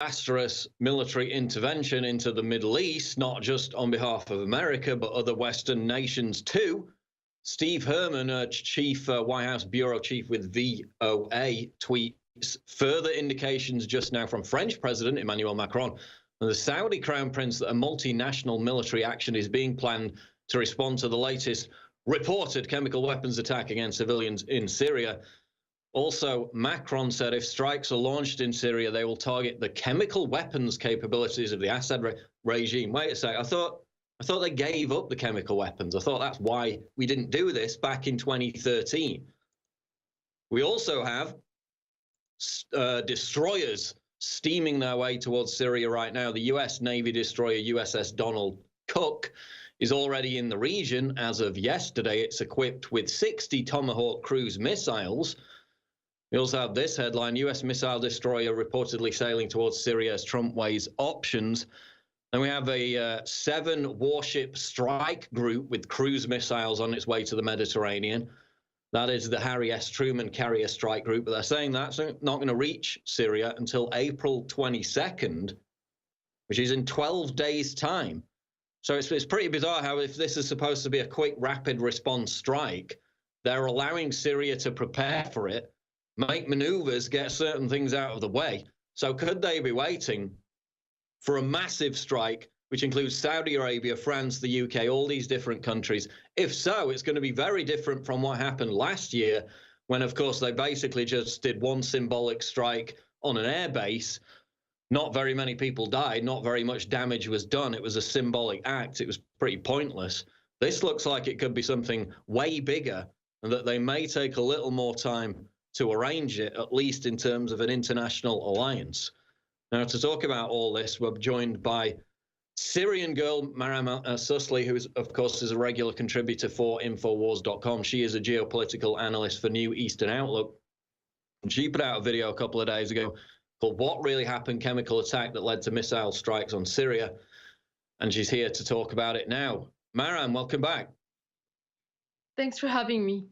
disastrous military intervention into the Middle East, not just on behalf of America, but other Western nations too. Steve Herman, White House bureau chief with VOA, tweets further indications just now from French President Emmanuel Macron and the Saudi Crown Prince that a multinational military action is being planned to respond to the latest reported chemical weapons attack against civilians in Syria. Also, Macron said if strikes are launched in Syria, they will target the chemical weapons capabilities of the Assad regime. Wait a sec, I thought they gave up the chemical weapons. I thought that's why we didn't do this back in 2013. We also have destroyers steaming their way towards Syria right now. The U.S. Navy destroyer USS Donald Cook is already in the region. As of yesterday, it's equipped with 60 Tomahawk cruise missiles. We also have this headline: U.S. missile destroyer reportedly sailing towards Syria as Trump weighs options. And we have a 7-warship strike group with cruise missiles on its way to the Mediterranean. That is the Harry S. Truman Carrier Strike Group, but they're saying that's not going to reach Syria until April 22nd, which is in 12 days' time. So it's pretty bizarre how, if this is supposed to be a quick, rapid response strike, they're allowing Syria to prepare for it, make maneuvers, get certain things out of the way. So could they be waiting for a massive strike, which includes Saudi Arabia, France, the UK, all these different countries? If so, it's going to be very different from what happened last year, when, of course, they basically just did one symbolic strike on an air base. Not very many people died, not very much damage was done. It was a symbolic act. It was pretty pointless. This looks like it could be something way bigger, and that they may take a little more time to arrange it, at least in terms of an international alliance. Now, to talk about all this, we're joined by Syrian girl Maram Susli, who, of course, is a regular contributor for Infowars.com. She is a geopolitical analyst for New Eastern Outlook. And she put out a video a couple of days ago called "What Really Happened? Chemical Attack That Led to Missile Strikes on Syria." And she's here to talk about it now. Maram, welcome back. Thanks for having me.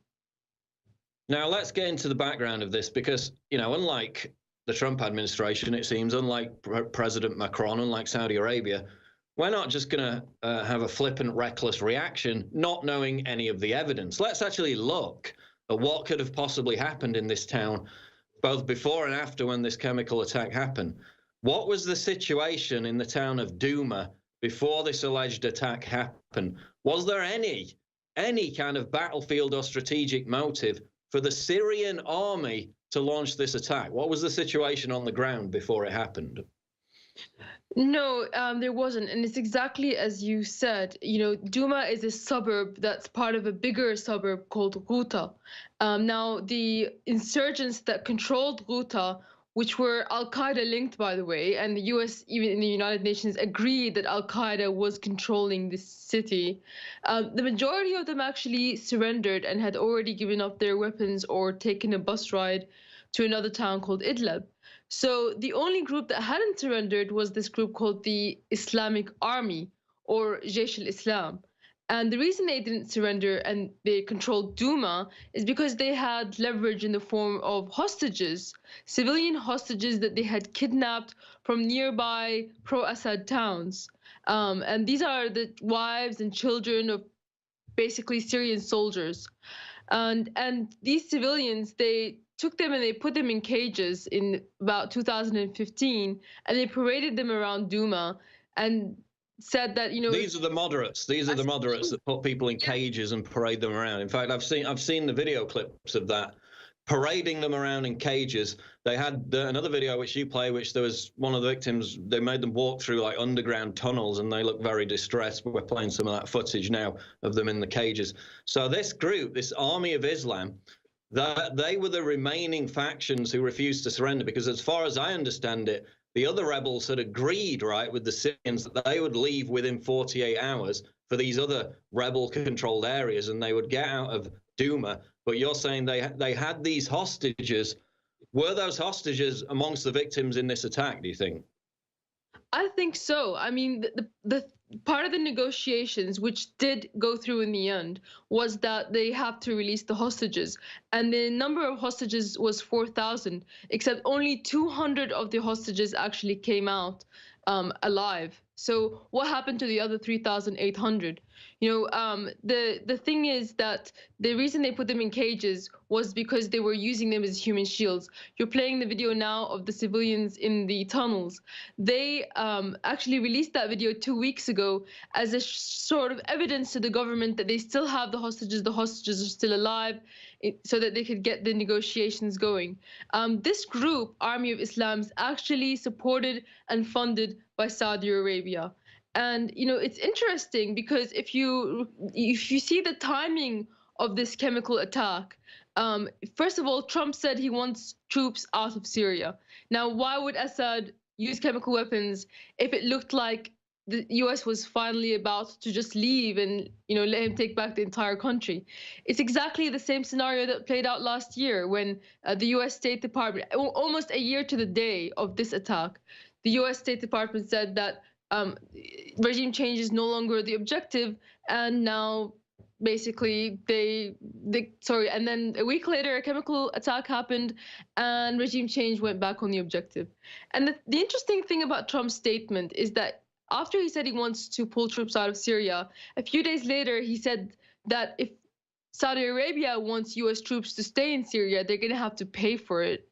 Now, let's get into the background of this, because, you know, unlike the Trump administration, it seems, unlike President Macron, unlike Saudi Arabia, we're not just going to have a flippant, reckless reaction, not knowing any of the evidence. Let's actually look at what could have possibly happened in this town, both before and after when this chemical attack happened. What was the situation in the town of Douma before this alleged attack happened? Was there any kind of battlefield or strategic motive for the Syrian army to launch this attack? What was the situation on the ground before it happened? No, there wasn't. And it's exactly as you said. You know, Douma is a suburb that's part of a bigger suburb called Ghouta. Now, the insurgents that controlled Ghouta, which were Al-Qaeda linked, by the way, and the US, even in the United Nations, agreed that Al-Qaeda was controlling this city. The majority of them actually surrendered and had already given up their weapons or taken a bus ride to another town called Idlib. So the only group that hadn't surrendered was this group called the Islamic Army, or Jaish al-Islam. And the reason they didn't surrender and they controlled Douma is because they had leverage in the form of hostages, civilian hostages that they had kidnapped from nearby pro-Assad towns. And these are the wives and children of basically Syrian soldiers. And these civilians, they took them and they put them in cages in about 2015, and they paraded them around Douma and said that, you know, these are the moderates. These are the moderates that put people in cages and parade them around. In fact, I've seen the video clips of that, parading them around in cages. They had another video which you play, which there was one of the victims. They made them walk through like underground tunnels, and they look very distressed. We're playing some of that footage now of them in the cages. So this group, this Army of Islam, that they were the remaining factions who refused to surrender, because as far as I understand it, the other rebels had agreed, right, with the Syrians that they would leave within 48 hours for these other rebel-controlled areas, and they would get out of Douma. But you're saying they had these hostages. Were those hostages amongst the victims in this attack, do you think? I think so. I mean, the part of the negotiations, which did go through in the end, was that they have to release the hostages. And the number of hostages was 4,000, except only 200 of the hostages actually came out alive. So what happened to the other 3,800? The thing is that the reason they put them in cages was because they were using them as human shields. You're playing the video now of the civilians in the tunnels. They actually released that video 2 weeks ago as a sort of evidence to the government that they still have the hostages are still alive, so that they could get the negotiations going. This group, Army of Islam, is actually supported and funded by Saudi Arabia. And it's interesting because if you see the timing of this chemical attack, first of all, Trump said he wants troops out of Syria. Now, why would Assad use chemical weapons if it looked like the US was finally about to just leave and let him take back the entire country? It's exactly the same scenario that played out last year when the US State Department, almost a year to the day of this attack, the US State Department said that regime change is no longer the objective, and now basically and then a week later a chemical attack happened and regime change went back on the objective. And the interesting thing about Trump's statement is that after he said he wants to pull troops out of Syria, a few days later he said that if Saudi Arabia wants US troops to stay in Syria, they're going to have to pay for it.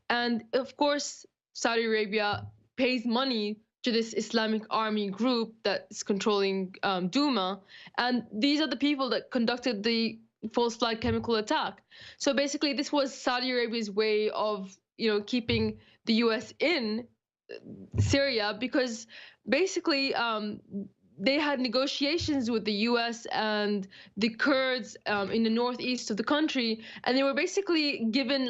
And of course Saudi Arabia pays money to this Islamic army group that is controlling Douma, and these are the people that conducted the false flag chemical attack. So basically, this was Saudi Arabia's way of keeping the U.S. in Syria, because basically they had negotiations with the U.S. and the Kurds in the northeast of the country, and they were basically given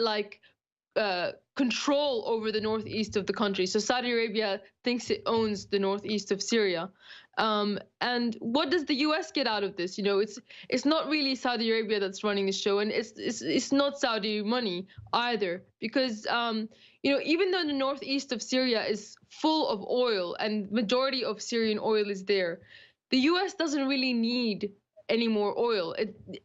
control over the northeast of the country. So Saudi Arabia thinks it owns the northeast of Syria. And what does the US get out of this? It's not really Saudi Arabia that's running the show, and it's not Saudi money either, because even though the northeast of Syria is full of oil and majority of Syrian oil is there, the US doesn't really need any more oil.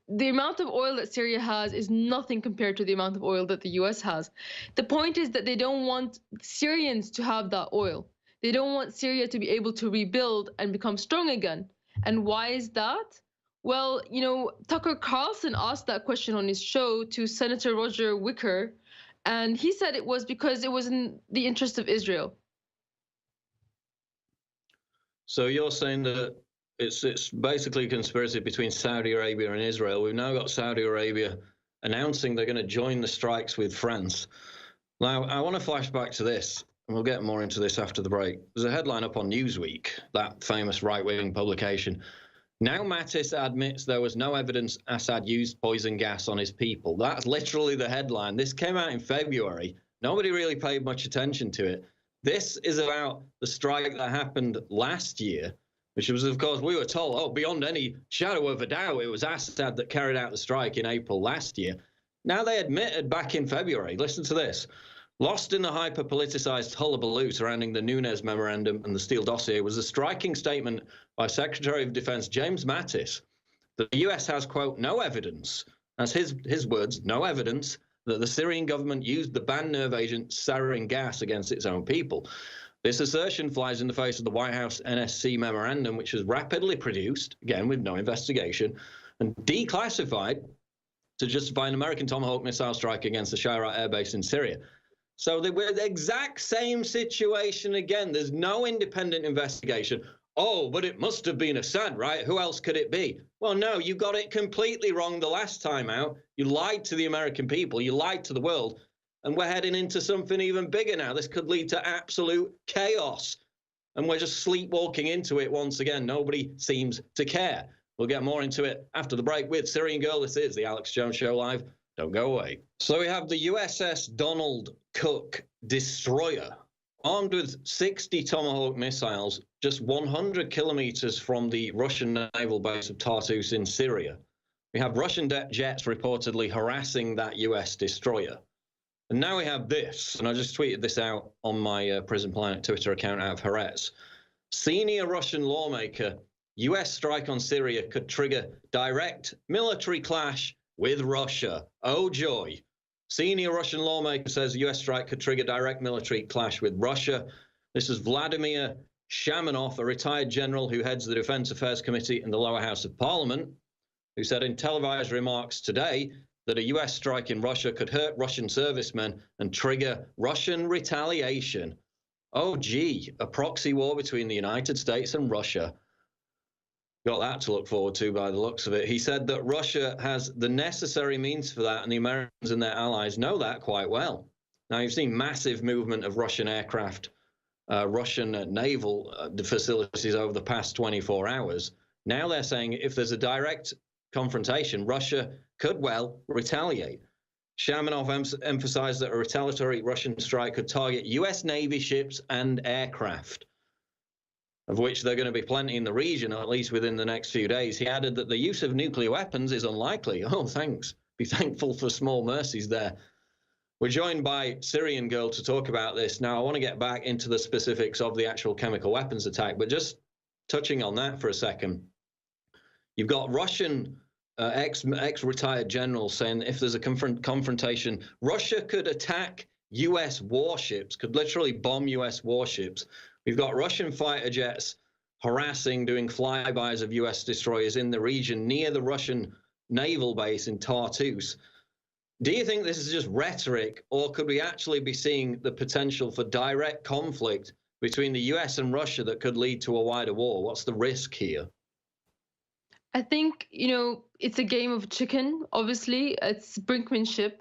The amount of oil that Syria has is nothing compared to the amount of oil that the US has. The point is that they don't want Syrians to have that oil. They don't want Syria to be able to rebuild and become strong again. And why is that? Well, Tucker Carlson asked that question on his show to Senator Roger Wicker, and he said it was because it was in the interest of Israel. So you're saying that it's basically a conspiracy between Saudi Arabia and Israel. We've now got Saudi Arabia announcing they're going to join the strikes with France. Now, I want to flash back to this, and we'll get more into this after the break. There's a headline up on Newsweek, that famous right-wing publication. Now Mattis admits there was no evidence Assad used poison gas on his people. That's literally the headline. This came out in February. Nobody really paid much attention to it. This is about the strike that happened last year, which was, of course, we were told, beyond any shadow of a doubt, it was Assad that carried out the strike in April last year. Now they admitted back in February, listen to this, lost in the hyper-politicized hullabaloo surrounding the Nunes Memorandum and the Steele dossier was a striking statement by Secretary of Defense James Mattis that the US has, quote, no evidence, that's his words, no evidence that the Syrian government used the banned nerve agent sarin gas against its own people. This assertion flies in the face of the White House NSC memorandum, which was rapidly produced, again with no investigation, and declassified to justify an American Tomahawk missile strike against the Shirat air base in Syria. So they were the exact same situation again. There's no independent investigation. Oh, but it must have been Assad, right? Who else could it be? Well, no, you got it completely wrong the last time out. You lied to the American people. You lied to the world. And we're heading into something even bigger now. This could lead to absolute chaos. And we're just sleepwalking into it once again. Nobody seems to care. We'll get more into it after the break with Syrian Girl. This is the Alex Jones Show Live. Don't go away. So we have the USS Donald Cook destroyer, armed with 60 Tomahawk missiles, just 100 kilometers from the Russian naval base of Tartus in Syria. We have Russian jets reportedly harassing that US destroyer. And now we have this, and I just tweeted this out on my Prison Planet Twitter account out of Haaretz. Senior Russian lawmaker, US strike on Syria could trigger direct military clash with Russia. Oh, joy. Senior Russian lawmaker says US strike could trigger direct military clash with Russia. This is Vladimir Shamanov, a retired general who heads the Defense Affairs Committee in the lower house of Parliament, who said in televised remarks today that a US strike in Russia could hurt Russian servicemen and trigger Russian retaliation. Oh, gee, a proxy war between the United States and Russia. Got that to look forward to by the looks of it. He said that Russia has the necessary means for that, and the Americans and their allies know that quite well. Now, you've seen massive movement of Russian aircraft, Russian naval facilities over the past 24 hours. Now they're saying if there's a direct confrontation, Russia could well retaliate. Shamanov emphasized that a retaliatory Russian strike could target US Navy ships and aircraft, of which there are going to be plenty in the region, at least within the next few days. He added that the use of nuclear weapons is unlikely. Oh, thanks. Be thankful for small mercies there. We're joined by Syrian girl to talk about this. Now, I want to get back into the specifics of the actual chemical weapons attack, but just touching on that for a second. You've got Russian ex-retired generals saying if there's a confrontation, Russia could attack US warships, could literally bomb US warships. We've got Russian fighter jets harassing, doing flybys of US destroyers in the region near the Russian naval base in Tartus. Do you think this is just rhetoric, or could we actually be seeing the potential for direct conflict between the US and Russia that could lead to a wider war? What's the risk here? I think, it's a game of chicken, obviously. It's brinkmanship.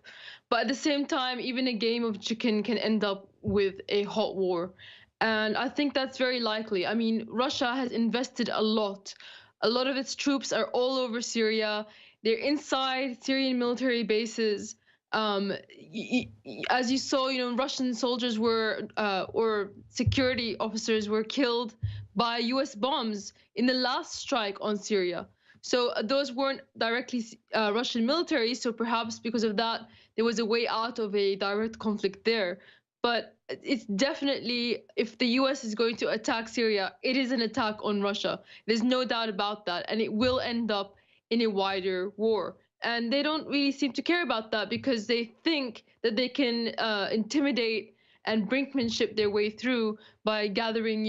But at the same time, even a game of chicken can end up with a hot war. And I think that's very likely. I mean, Russia has invested a lot. A lot of its troops are all over Syria. They're inside Syrian military bases. As you saw, Russian soldiers or security officers were killed by US bombs in the last strike on Syria. So those weren't directly Russian military, so perhaps because of that, there was a way out of a direct conflict there. But it's definitely, if the US is going to attack Syria, it is an attack on Russia. There's no doubt about that, and it will end up in a wider war. And they don't really seem to care about that because they think that they can intimidate and brinkmanship their way through by gathering,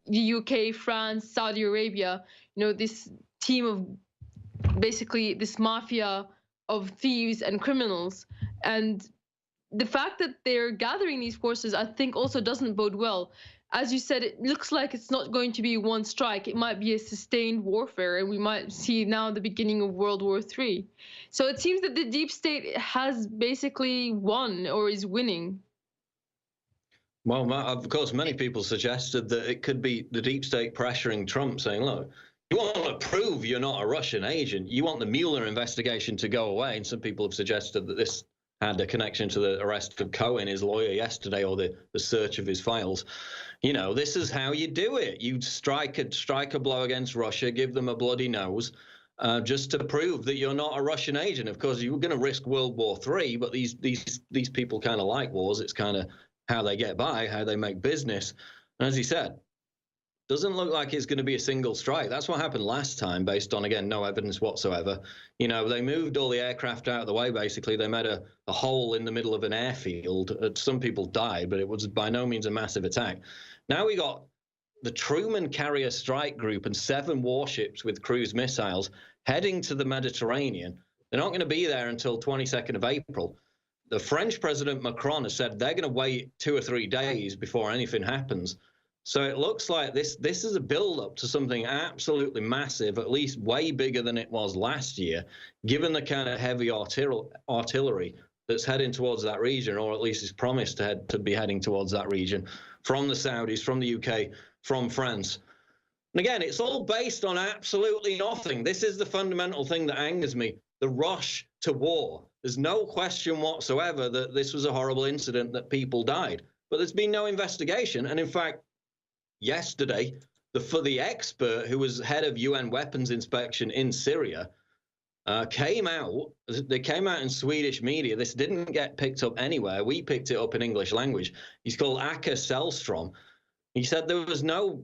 the UK, France, Saudi Arabia, this team of basically this mafia of thieves and criminals. And the fact that they're gathering these forces, I think, also doesn't bode well. As you said, it looks like it's not going to be one strike. It might be a sustained warfare, and we might see now the beginning of World War III. So it seems that the deep state has basically won or is winning. Well, of course, many people suggested that it could be the deep state pressuring Trump, saying, look, you want to prove you're not a Russian agent. You want the Mueller investigation to go away. And some people have suggested that this had a connection to the arrest of Cohen, his lawyer, yesterday, or the search of his files. This is how you do it. You strike a blow against Russia, give them a bloody nose, just to prove that you're not a Russian agent. Of course, you were going to risk World War III, but these people kind of like wars. It's kind of how they get by, how they make business. And as he said, doesn't look like it's going to be a single strike. That's what happened last time, based on, again, no evidence whatsoever. They moved all the aircraft out of the way, basically. They made a hole in the middle of an airfield. Some people died, but it was by no means a massive attack. Now we got the Truman Carrier Strike Group and 7 warships with cruise missiles heading to the Mediterranean. They're not going to be there until 22nd of April. The French President Macron has said they're going to wait 2 or 3 days before anything happens. So it looks like this is a build-up to something absolutely massive, at least way bigger than it was last year, given the kind of heavy artillery that's heading towards that region, or at least is promised to be heading towards that region, from the Saudis, from the UK, from France. And again, it's all based on absolutely nothing. This is the fundamental thing that angers me, the rush to war. There's no question whatsoever that this was a horrible incident, that people died. But there's been no investigation. And in fact, yesterday, the expert who was head of UN weapons inspection in Syria came out. They came out in Swedish media. This didn't get picked up anywhere. We picked it up in English language. He's called Akka Sellstrom. He said there was no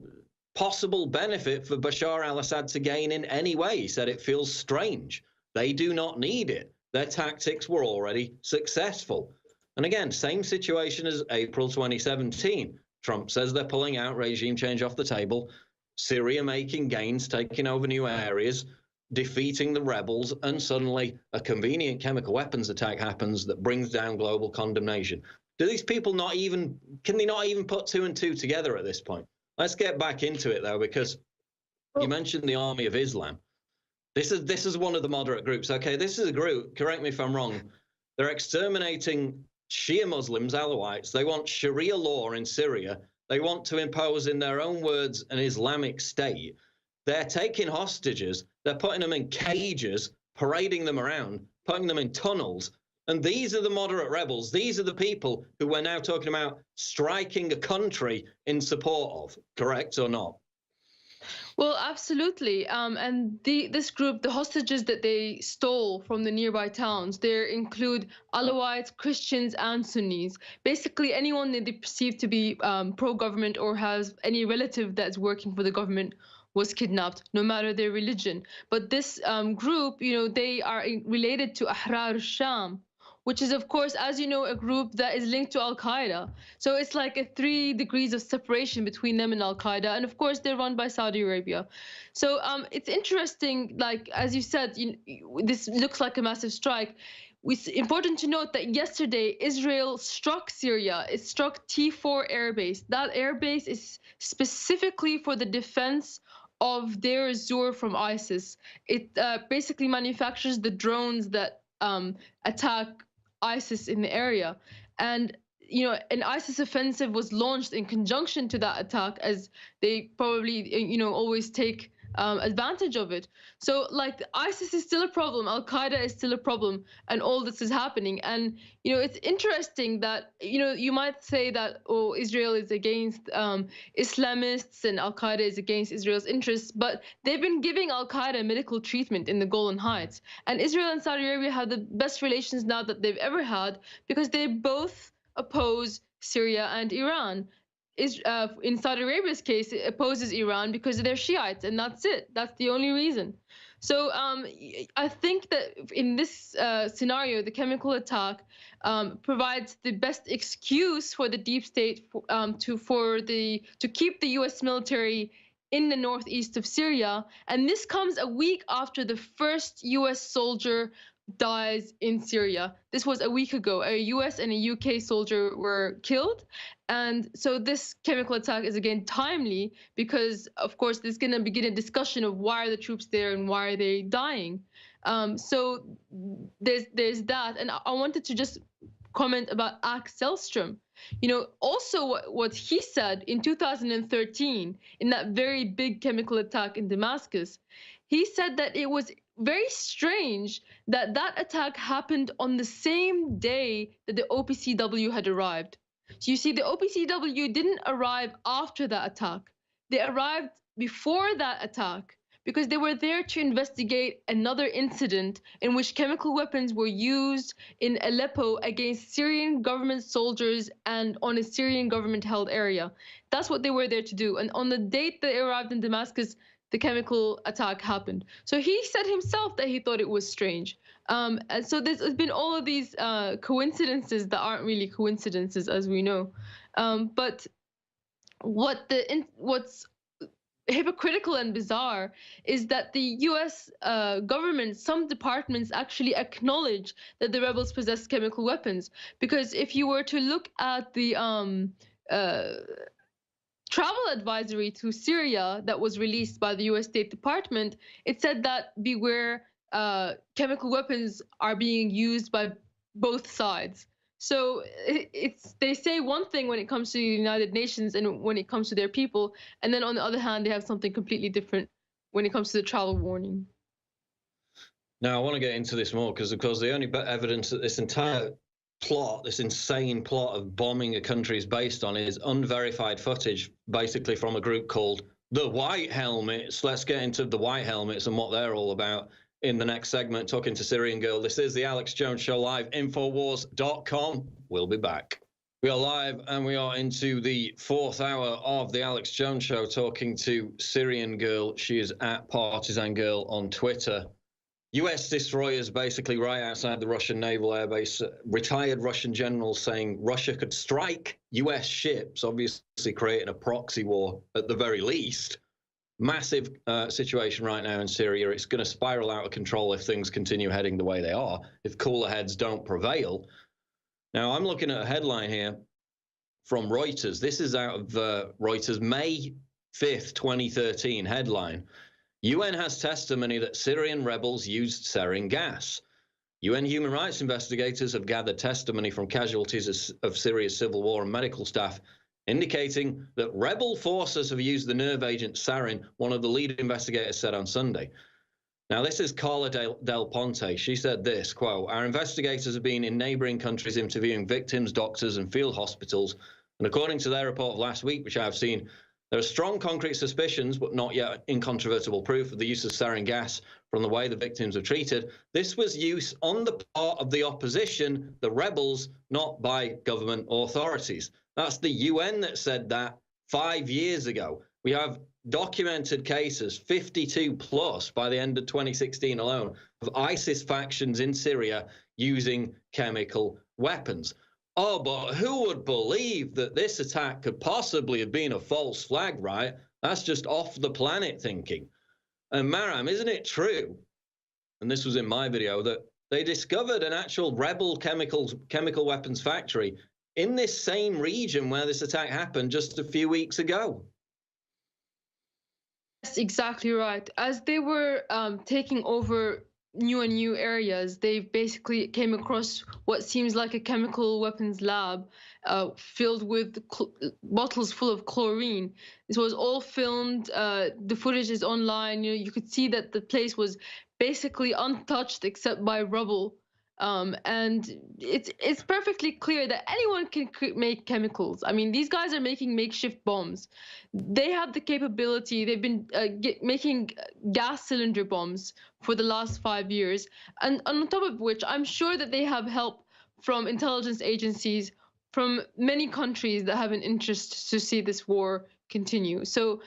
possible benefit for Bashar al-Assad to gain in any way. He said it feels strange. They do not need it. Their tactics were already successful. And again, same situation as April 2017. Trump says they're pulling out, regime change off the table. Syria making gains, taking over new areas, defeating the rebels, and suddenly a convenient chemical weapons attack happens that brings down global condemnation. Do these people can they not even put two and two together at this point? Let's get back into it, though, because you mentioned the Army of Islam. This is one of the moderate groups. Okay, this is a group, correct me if I'm wrong, they're exterminating Shia Muslims, Alawites. They want Sharia law in Syria. They want to impose, in their own words, an Islamic state. They're taking hostages. They're putting them in cages, parading them around, putting them in tunnels. And these are the moderate rebels. These are the people who we're now talking about striking a country in support of, correct or not? Well, absolutely. And this group, the hostages that they stole from the nearby towns, they include Alawites, Christians, and Sunnis. Basically, anyone that they perceive to be pro-government or has any relative that's working for the government was kidnapped, no matter their religion. But this group, they are related to Ahrar al-Sham, which is, of course, as you know, a group that is linked to Al-Qaeda. So it's like a 3 degrees of separation between them and Al-Qaeda. And of course, they're run by Saudi Arabia. So it's interesting, like, as you said, this looks like a massive strike. It's important to note that yesterday, Israel struck Syria. It struck T4 air base. That air base is specifically for the defense of Deir ez-Zor from ISIS. It basically manufactures the drones that attack ISIS in the area. And an ISIS offensive was launched in conjunction to that attack, as they probably always take advantage of it. So like ISIS is still a problem, Al-Qaeda is still a problem, and all this is happening. And it's interesting that you might say that, oh, Israel is against Islamists and Al-Qaeda is against Israel's interests, but they've been giving Al-Qaeda medical treatment in the Golan Heights. And Israel and Saudi Arabia have the best relations now that they've ever had, because they both oppose Syria and Iran. In Saudi Arabia's case, it opposes Iran because they're Shiites, and that's it. That's the only reason. So I think that in this scenario, the chemical attack provides the best excuse for the deep state to keep the U.S. military in the northeast of Syria. And this comes a week after the first U.S. soldier dies in Syria. This was a week ago. A US and a UK soldier were killed. And so this chemical attack is again timely because, of course, there's going to begin a discussion of why are the troops there and why are they dying. So there's that. And I wanted to just comment about Axe Selstrom. Also what he said in 2013 in that very big chemical attack in Damascus, he said that it was very strange that attack happened on the same day that the OPCW had arrived. So you see, the OPCW didn't arrive after that attack. They arrived before that attack because they were there to investigate another incident in which chemical weapons were used in Aleppo against Syrian government soldiers and on a Syrian government-held area. That's what they were there to do. And on the date they arrived in Damascus, the chemical attack happened. So he said himself that he thought it was strange. And so there's been all of these coincidences that aren't really coincidences, as we know. But what's hypocritical and bizarre is that the U.S. government, some departments actually acknowledge that the rebels possess chemical weapons. Because if you were to look at the travel advisory to Syria that was released by the U.S. State Department, it said that beware, chemical weapons are being used by both sides. So they say one thing when it comes to the United Nations and when it comes to their people, and then on the other hand, they have something completely different when it comes to the travel warning. Now, I want to get into this more because, of course, the only evidence that this entire plot, this insane plot of bombing a country is based on is unverified footage, basically from a group called the White Helmets. Let's get into the White Helmets and what they're all about in the next segment, talking to Syrian Girl. This is the Alex Jones Show live, Infowars.com. We'll be back. We are live and we are into the fourth hour of the Alex Jones Show, talking to Syrian Girl. She is at Partisan Girl on Twitter. US destroyers basically right outside the Russian naval airbase. Retired Russian generals saying Russia could strike US ships, obviously creating a proxy war at the very least. Massive situation right now in Syria. It's going to spiral out of control if things continue heading the way they are, if cooler heads don't prevail. Now, I'm looking at a headline here from Reuters. This is out of Reuters, May 5th, 2013, headline. UN has testimony that Syrian rebels used sarin gas. UN human rights investigators have gathered testimony from casualties of Syria's civil war and medical staff, indicating that rebel forces have used the nerve agent sarin, one of the lead investigators said on Sunday. Now, this is Carla Del Ponte. She said this, quote, "Our investigators have been in neighboring countries interviewing victims, doctors, and field hospitals. And according to their report of last week, which I have seen, there are strong concrete suspicions, but not yet incontrovertible proof of the use of sarin gas from the way the victims were treated. This was use on the part of the opposition, the rebels, not by government authorities." That's the UN that said that 5 years ago. We have documented cases, 52 plus by the end of 2016 alone, of ISIS factions in Syria using chemical weapons. Oh, but who would believe that this attack could possibly have been a false flag, right? That's just off the planet thinking. And Maram, isn't it true, and this was in my video, that they discovered an actual rebel chemical weapons factory in this same region where this attack happened just a few weeks ago? That's exactly right. As they were taking over new areas, they basically came across what seems like a chemical weapons lab filled with bottles full of chlorine. This was all filmed. The footage is online. You could see that the place was basically untouched except by rubble. And it's perfectly clear that anyone can make chemicals. I mean, these guys are making makeshift bombs. They have the capability. They've been making gas cylinder bombs for the last 5 years. And on top of which, I'm sure that they have help from intelligence agencies from many countries that have an interest to see this war continue. So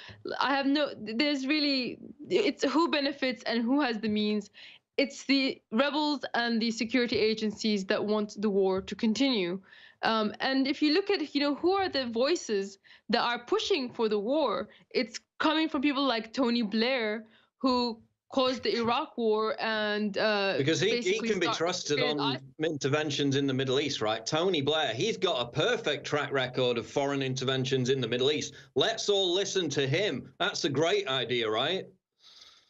it's who benefits and who has the means. It's the rebels and the security agencies that want the war to continue. And if you look at, who are the voices that are pushing for the war, it's coming from people like Tony Blair, who caused the Iraq war and because he can be trusted on interventions in the Middle East, right? Tony Blair, he's got a perfect track record of foreign interventions in the Middle East. Let's all listen to him. That's a great idea, right?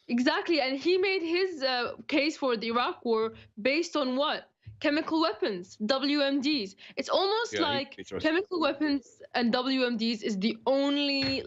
Exactly, and he made his case for the Iraq war based on what? Chemical weapons, WMDs. It's almost like chemical weapons and WMDs is the only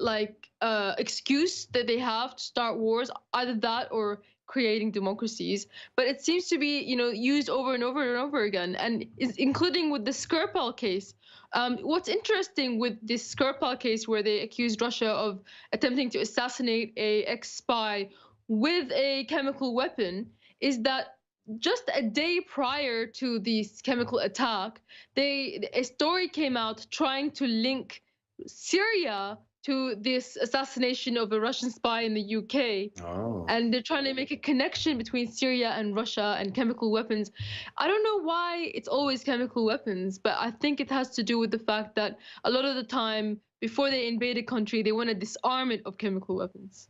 excuse that they have to start wars, either that or creating democracies. But it seems to be, used over and over and over again, and including with the Skripal case. What's interesting with this Skripal case, where they accused Russia of attempting to assassinate a ex-spy with a chemical weapon, is that just a day prior to this chemical attack, a story came out trying to link Syria to this assassination of a Russian spy in the UK. Oh. And they're trying to make a connection between Syria and Russia and chemical weapons. I don't know why it's always chemical weapons, but I think it has to do with the fact that a lot of the time, before they invade a country, they want to disarm it of chemical weapons.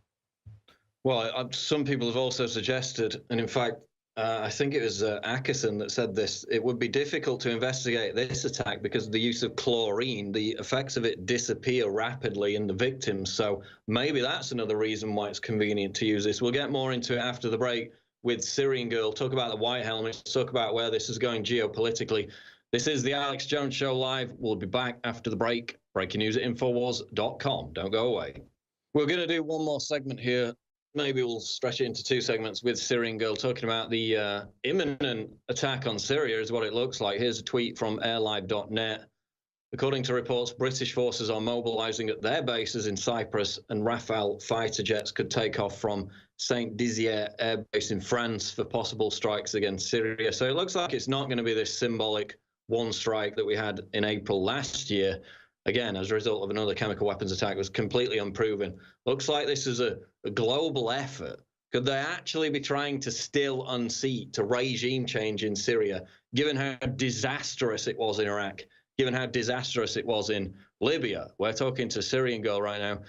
Well, some people have also suggested, and in fact, I think it was Ackerson that said this, it would be difficult to investigate this attack because of the use of chlorine. The effects of it disappear rapidly in the victims. So maybe that's another reason why it's convenient to use this. We'll get more into it after the break with Syrian Girl, talk about the White Helmets, talk about where this is going geopolitically. This is the Alex Jones Show Live. We'll be back after the break. Breaking news at Infowars.com. Don't go away. We're going to do one more segment here. Maybe we'll stretch it into 2 segments with Syrian Girl, talking about the imminent attack on Syria is what it looks like. Here's a tweet from airlive.net. According to reports, British forces are mobilizing at their bases in Cyprus, and Rafale fighter jets could take off from Saint Dizier Air Base in France for possible strikes against Syria. So it looks like it's not going to be this symbolic one strike that we had in April last year, again, as a result of another chemical weapons attack, was completely unproven. Looks like this is a global effort. Could they actually be trying to still unseat a regime change in Syria, given how disastrous it was in Iraq, given how disastrous it was in Libya? We're talking to a Syrian girl right now.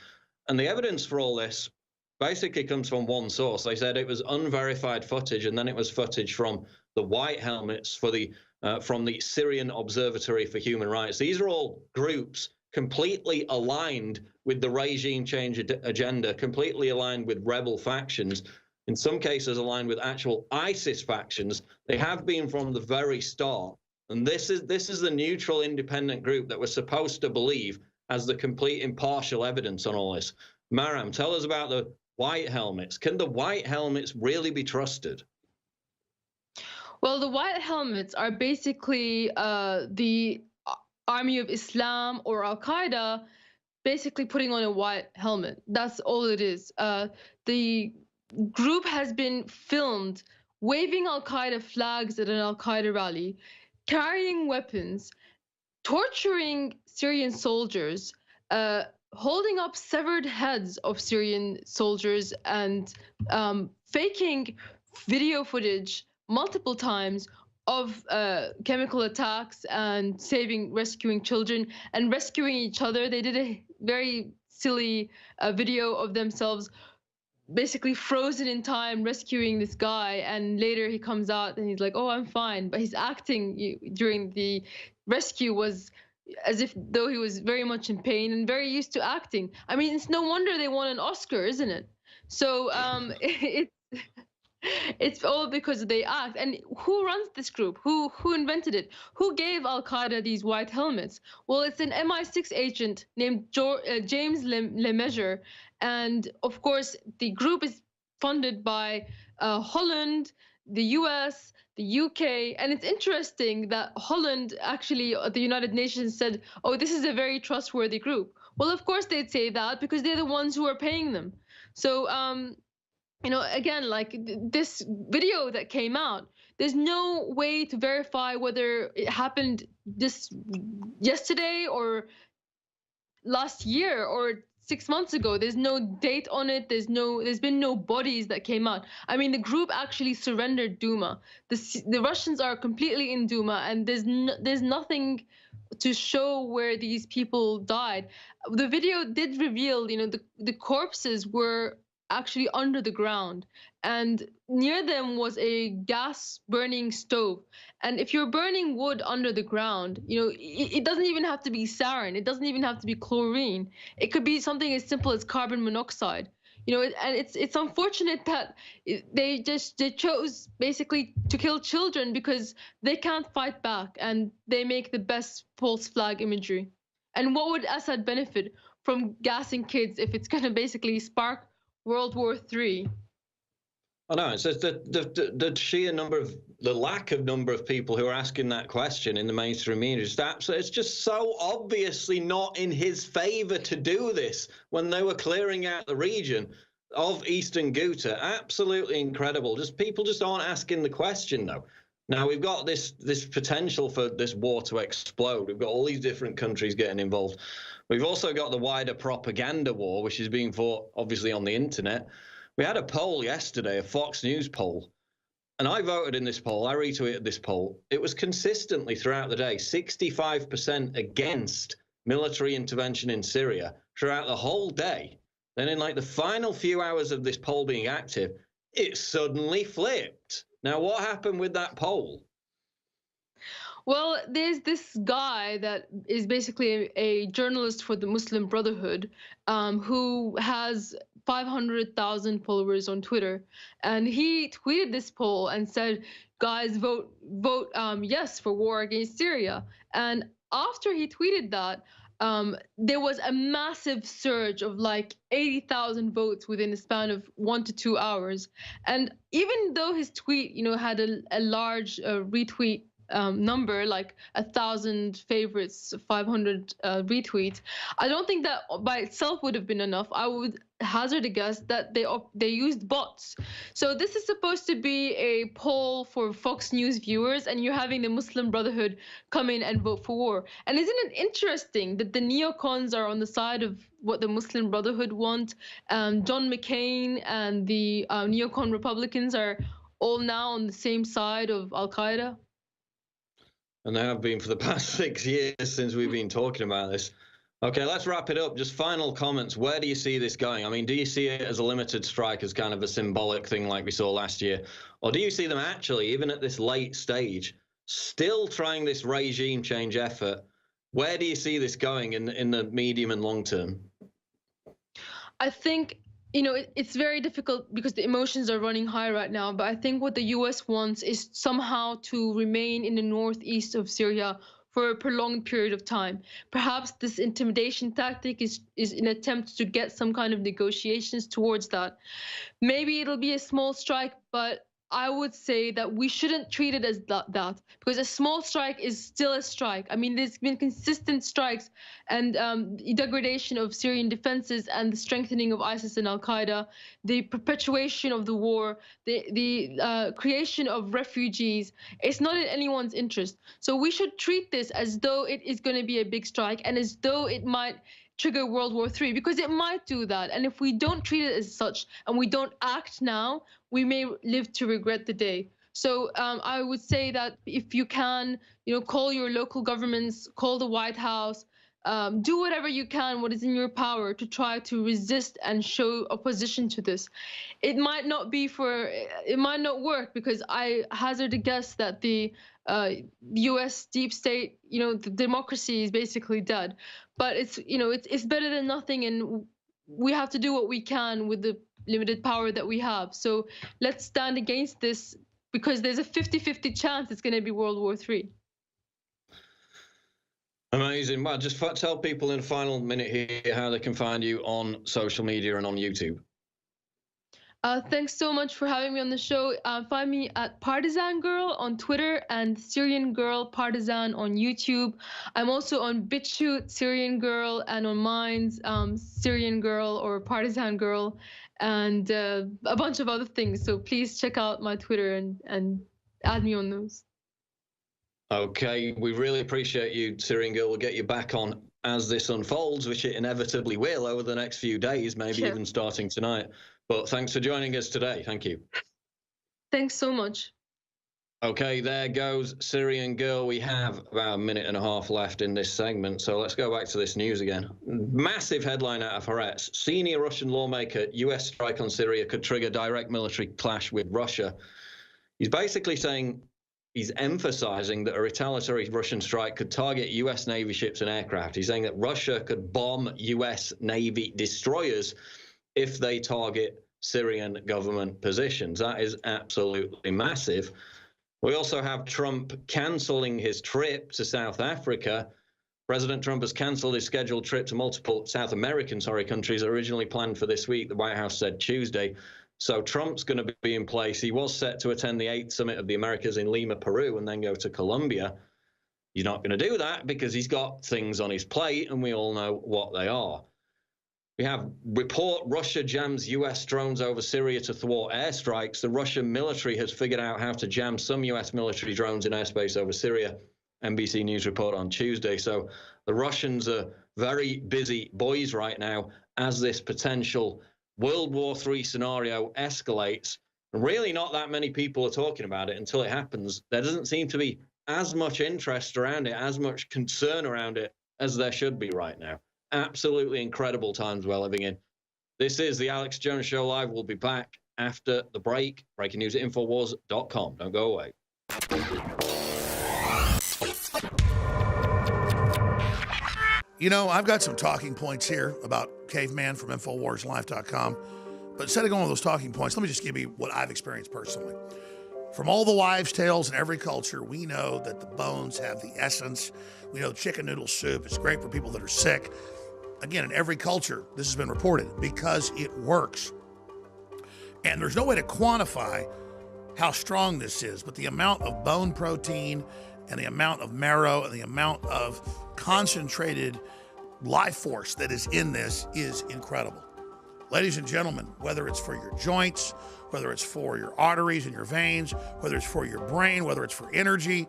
And the evidence for all this basically comes from one source. They said it was unverified footage, and then it was footage from the white helmets from the Syrian Observatory for Human Rights. These are all groups completely aligned with the regime change agenda, completely aligned with rebel factions, in some cases aligned with actual ISIS factions. They have been from the very start. And this is the neutral independent group that we're supposed to believe as the complete impartial evidence on all this. Maram, tell us about the white helmets. Can the white helmets really be trusted? Well, the white helmets are basically the Army of Islam or Al-Qaeda basically putting on a white helmet. That's all it is. The group has been filmed waving Al-Qaeda flags at an Al-Qaeda rally, carrying weapons, torturing Syrian soldiers, holding up severed heads of Syrian soldiers, and faking video footage multiple times of chemical attacks and rescuing children and rescuing each other. They did a very silly video of themselves basically frozen in time rescuing this guy, and later he comes out and he's like, oh, I'm fine, but his acting during the rescue was as if though he was very much in pain and very used to acting. I mean, it's no wonder they won an Oscar, isn't it? So it's all because they act. And who runs this group? Who invented it? Who gave Al-Qaeda these white helmets? Well, it's an MI6 agent named James LeMessurier. And of course, the group is funded by Holland, the US, the UK. And it's interesting that Holland actually at the United Nations said, oh, this is a very trustworthy group. Well, of course they'd say that because they're the ones who are paying them. So, you know, again, like this video that came out, there's no way to verify whether it happened this yesterday or last year or 6 months ago. There's no date on it. There's been no bodies that came out. I mean, the group actually surrendered Duma. The Russians are completely in Duma, and there's nothing to show where these people died. The video did reveal, you know, the corpses were actually under the ground, and near them was a gas burning stove. And if you're burning wood under the ground, you know, it doesn't even have to be sarin, it doesn't even have to be chlorine, it could be something as simple as carbon monoxide, you know. And it's unfortunate that they chose basically to kill children because they can't fight back and they make the best false flag imagery. And what would Assad benefit from gassing kids if it's going to basically spark World War III? Oh no, it's just the sheer number of the lack of number of people who are asking that question in the mainstream media. It's just so obviously not in his favor to do this when they were clearing out the region of Eastern Ghouta. Absolutely incredible. Just people just aren't asking the question though. Now we've got this potential for this war to explode. We've got all these different countries getting involved. We've also got the wider propaganda war, which is being fought obviously on the internet. We had a poll yesterday, a Fox News poll, and I voted in this poll. I retweeted this poll. It was consistently throughout the day 65% against military intervention in Syria throughout the whole day. Then in like the final few hours of this poll being active, it suddenly flipped. Now, what happened with that poll? Well, there's this guy that is basically a journalist for the Muslim Brotherhood, who has 500,000 followers on Twitter, and he tweeted this poll and said, "Guys, vote yes for war against Syria." And after he tweeted that, there was a massive surge of like 80,000 votes within a span of 1 to 2 hours. And even though his tweet, you know, had a large retweet number, like 1,000 favorites, 500 retweets. I don't think that by itself would have been enough. I would hazard a guess that they used bots. So this is supposed to be a poll for Fox News viewers, and you're having the Muslim Brotherhood come in and vote for war. And isn't it interesting that the neocons are on the side of what the Muslim Brotherhood want? John McCain and the neocon Republicans are all now on the same side of Al-Qaeda. And they have been for the past 6 years since we've been talking about this. Okay, let's wrap it up. Just final comments. Where do you see this going? I mean, do you see it as a limited strike, as kind of a symbolic thing like we saw last year? Or do you see them actually, even at this late stage, still trying this regime change effort? Where do you see this going in the medium and long term? I think, it's very difficult because the emotions are running high right now. But I think what the US wants is somehow to remain in the northeast of Syria for a prolonged period of time. Perhaps this intimidation tactic is an attempt to get some kind of negotiations towards that. Maybe it'll be a small strike, but I would say that we shouldn't treat it as that, because a small strike is still a strike. I mean, there's been consistent strikes and the degradation of Syrian defenses and the strengthening of ISIS and Al-Qaeda, the perpetuation of the war, the creation of refugees. It's not in anyone's interest. So we should treat this as though it is going to be a big strike and as though it might trigger World War III, because it might do that. And if we don't treat it as such and we don't act now, we may live to regret the day. So I would say that if you can, call your local governments, call the White House, do whatever you can, what is in your power, to try to resist and show opposition to this. It might not work, because I hazard a guess that the U.S. deep state, the democracy is basically dead. But it's better than nothing, and we have to do what we can with the limited power that we have. So let's stand against this, because there's a 50-50 chance it's going to be World War III. Amazing. Well, just tell people in the final minute here how they can find you on social media and on YouTube. Thanks so much for having me on the show. Find me at Partisan Girl on Twitter and Syrian Girl Partisan on YouTube. I'm also on BitChute Syrian Girl, and on Minds Syrian Girl or Partisan Girl, and a bunch of other things. So please check out my Twitter and add me on those. Okay, we really appreciate you, Syrian Girl. We'll get you back on as this unfolds, which it inevitably will over the next few days, maybe even starting tonight. But thanks for joining us today. Thank you. Thanks so much. Okay, there goes Syrian Girl. We have about a minute and a half left in this segment, so let's go back to this news again. Massive headline out of Haaretz. Senior Russian lawmaker, US strike on Syria could trigger direct military clash with Russia. He's basically saying, he's emphasizing that a retaliatory Russian strike could target US Navy ships and aircraft. He's saying that Russia could bomb US Navy destroyers if they target Syrian government positions. That is absolutely massive. We also have Trump canceling his trip to South Africa. President Trump has canceled his scheduled trip to multiple South American countries originally planned for this week, the White House said Tuesday. So Trump's going to be in place. He was set to attend the 8th Summit of the Americas in Lima, Peru, and then go to Colombia. He's not going to do that because he's got things on his plate, and we all know what they are. We have report Russia jams US drones over Syria to thwart airstrikes. The Russian military has figured out how to jam some US military drones in airspace over Syria, NBC News report on Tuesday. So the Russians are very busy boys right now as this potential World War III scenario escalates. And really not that many people are talking about it until it happens. There doesn't seem to be as much interest around it, as much concern around it as there should be right now. Absolutely incredible times we're living in. This is the Alex Jones Show Live. We'll be back after the break. Breaking news at Infowars.com. Don't go away. I've got some talking points here about Caveman from InfoWarsLive.com. But instead of going with those talking points, let me just give you what I've experienced personally. From all the wives' tales in every culture, we know that the bones have the essence. We know chicken noodle soup is great for people that are sick. Again, in every culture, this has been reported because it works. And there's no way to quantify how strong this is, but the amount of bone protein and the amount of marrow and the amount of concentrated life force that is in this is incredible. Ladies and gentlemen, whether it's for your joints, whether it's for your arteries and your veins, whether it's for your brain, whether it's for energy,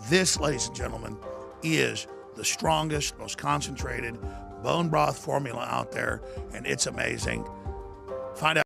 this, ladies and gentlemen, is the strongest, most concentrated bone broth formula out there, and it's amazing. Find out.